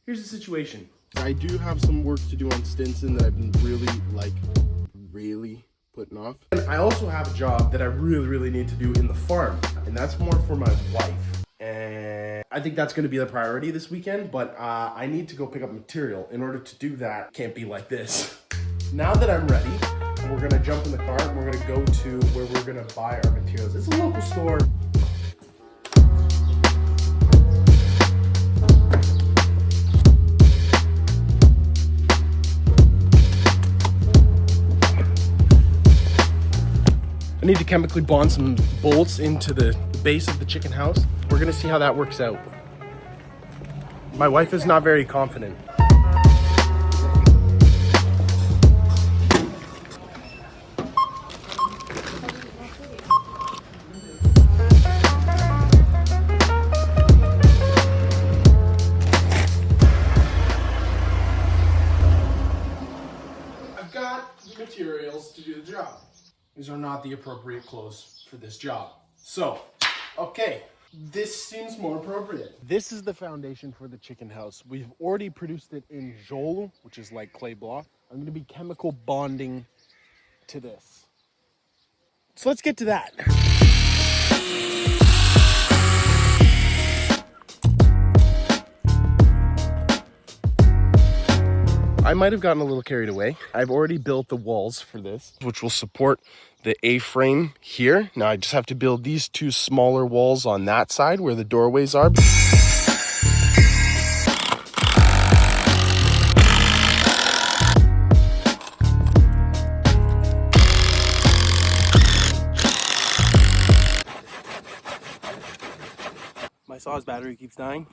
here's the situation. I do have some work to do on Stinson that I've been really putting off. And I also have a job that I really need to do in the farm, and that's more for my wife. And I think that's going to be the priority this weekend, but I need to go pick up material. In order to do that, can't be like this. Now that I'm ready, we're going to jump in the car and we're going to go to where we're going to buy our materials. It's a local store. I need to chemically bond some bolts into the base of the chicken house. We're gonna see how that works out. My wife is not very confident. I've got the materials to do the job. These are not the appropriate clothes for this job. So, okay, this seems more appropriate. This is the foundation for the chicken house. We've already produced it in jole, which is like clay block. I'm gonna be chemical bonding to this. So let's get to that. I might have gotten a little carried away. I've already built the walls for this, which will support the A-frame here. Now I just have to build these two smaller walls on that side where the doorways are. My saw's battery keeps dying.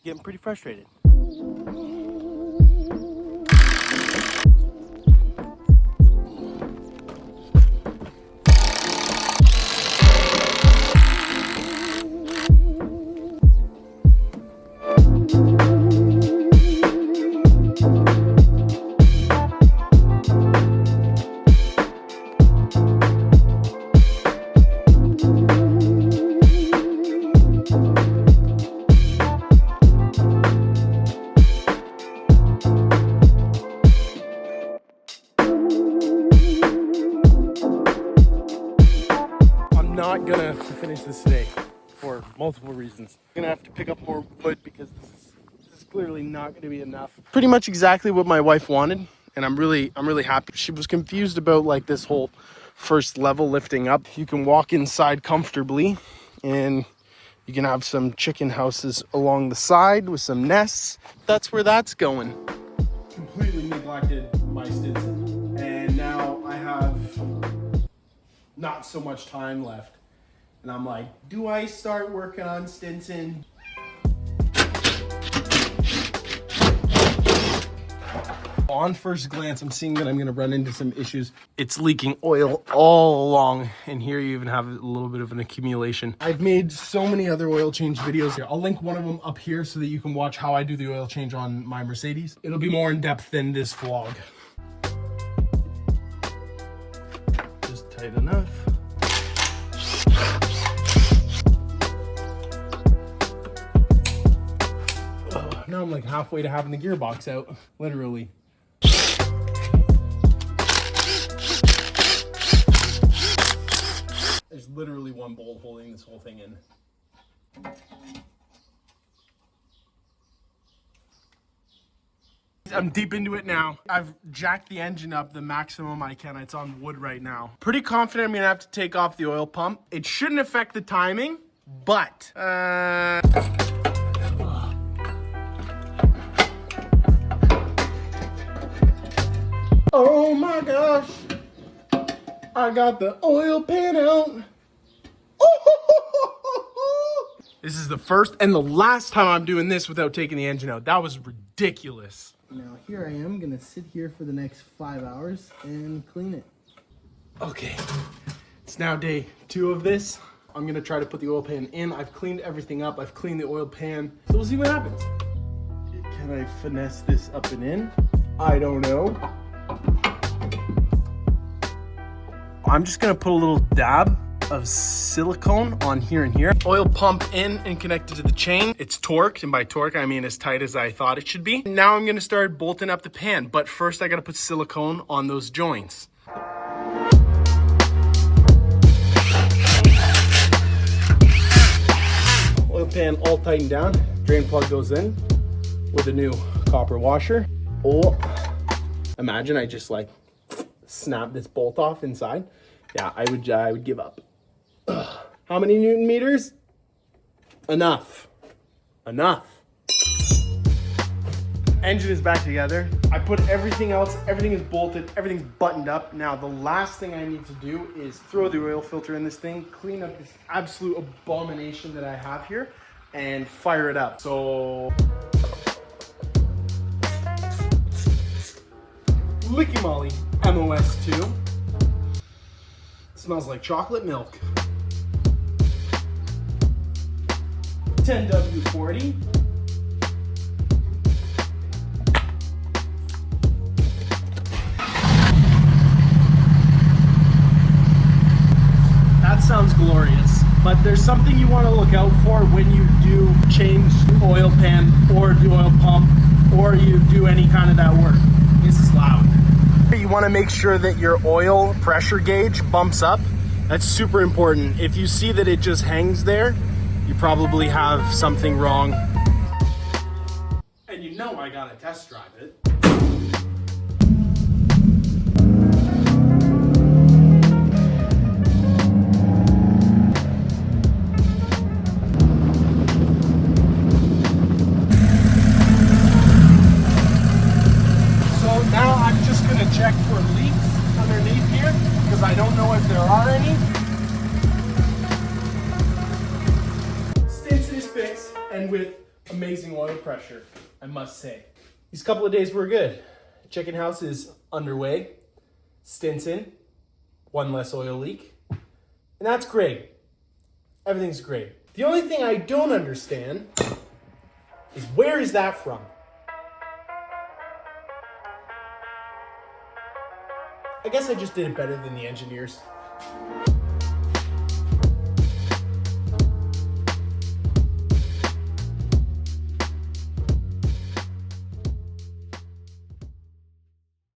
Getting pretty frustrated. Not gonna finish this today for multiple reasons. I'm gonna have to pick up more wood because this is clearly not gonna be enough. Pretty much exactly what my wife wanted, and I'm really happy. She was confused about like this whole first level lifting up. You can walk inside comfortably and you can have some chicken houses along the side with some nests. That's where that's going. Completely neglected my Stinson, and now I have not so much time left. And I'm like, do I start working on Stinson? On first glance, I'm seeing that I'm gonna run into some issues. It's leaking oil all along, and here you even have a little bit of an accumulation. I've made so many other oil change videos here. I'll link one of them up here so that you can watch how I do the oil change on my Mercedes. It'll be more in depth than this vlog. Just tight enough. Now I'm like halfway to having the gearbox out, literally. There's literally one bolt holding this whole thing in. I'm deep into it now. I've jacked the engine up the maximum I can. It's on wood right now. Pretty confident I'm gonna have to take off the oil pump. It shouldn't affect the timing, but oh my gosh, I got the oil pan out. This is the first and the last time I'm doing this without taking the engine out. That was ridiculous. Now here I am gonna sit here for the next 5 hours and clean it. Okay, it's now day 2 of this. I'm gonna try to put the oil pan in. I've cleaned everything up. I've cleaned the oil pan. So we'll see what happens. Can I finesse this up and in? I don't know. I'm just gonna put a little dab of silicone on here and here. Oil pump in and connected to the chain. It's torqued, and by torque, I mean as tight as I thought it should be. Now I'm gonna start bolting up the pan, but first I gotta put silicone on those joints. Oil pan all tightened down. Drain plug goes in with a new copper washer. Oh, imagine I just like snap this bolt off inside. Yeah, I would give up. Ugh. How many Newton meters? Enough. Enough. Engine is back together. I put everything else, everything is bolted, everything's buttoned up. Now the last thing I need to do is throw the oil filter in this thing, clean up this absolute abomination that I have here, and fire it up. So, Licky Molly MOS2. Smells like chocolate milk. 10W40. That sounds glorious, but there's something you want to look out for when you do change oil pan or do oil pump or you do any kind of that work. This is loud. You want to make sure that your oil pressure gauge bumps up. That's super important. If you see that it just hangs there, you probably have something wrong. And you know I gotta test drive it. Check for leaks underneath here because I don't know if there are any. Stinson is fixed and with amazing oil pressure, I must say. These couple of days were good. Chicken house is underway. Stinson, one less oil leak. And that's great. Everything's great. The only thing I don't understand is where is that from? I guess I just did it better than the engineers.